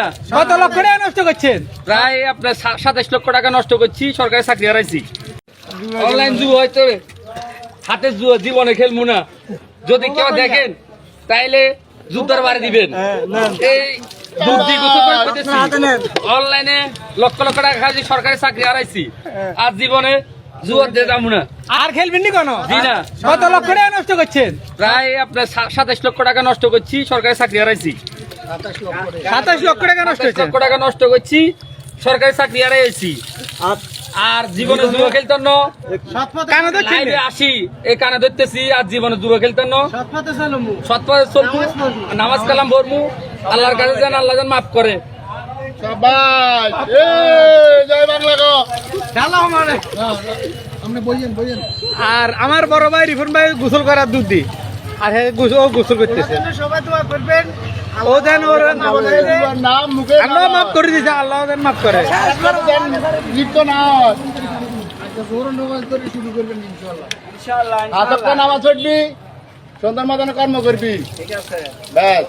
কত লক্ষ টাকা নষ্ট করছেন? প্রায় আপনার 27 লক্ষ টাকা নষ্ট করছি, সরকারি চাকরি হারাইছি। অনলাইন যুগ হয়তো হাতের জুয়া, জীবনে খেলবো না। যদি কেউ দেখেন তাইলে যুদ্ধের বাড়ি দিবেন। এই অনলাইনে লক্ষ লক্ষ টাকা খাইছি, সরকারি চাকরি হারাইছি, আর জীবনে জুয়ার দিয়ে যাবো না। আর খেলবেন নি কেন? জি না। কত লক্ষ টাকা নষ্ট করছেন? প্রায় আপনার 27 লক্ষ টাকা নষ্ট করছি, সরকারি চাকরি হারাইছি। 27 লক্ষ টাকা নষ্ট 27 হয়েছে। লক্ষ টাকা নষ্ট করছি, সরকারি চাকরি হারাইছি, আর জীবনে জুয়া খেলতেন না। কানে ধরছেন লাইভে নি? আসি, এই কানে ধরতেছি, আর জীবনে জুয়া খেলতেন না। সৎ পথে চলবো, নামাজ কালাম পড়বো, আল্লাহর কাছে যেন আল্লাহ যেন মাফ করে। সবাই জয় বাংলা গো। আর আমার বড় ভাই রিফন ভাই গোসল করার দুধ দি, আর গোসল করতেছে। সবাই দোয়া করবেন। ও দেন ওর নাম মুখে আল্লাহ মাফ করে দিছে, আল্লাহ দেন মাফ করে। লিপ্ত না শুরু করবেন ইনশাআল্লাহ। আতক্কা নামাজ পড়বি, সুন্দর মতন কর্ম করবি, ঠিক আছে ব্যাস।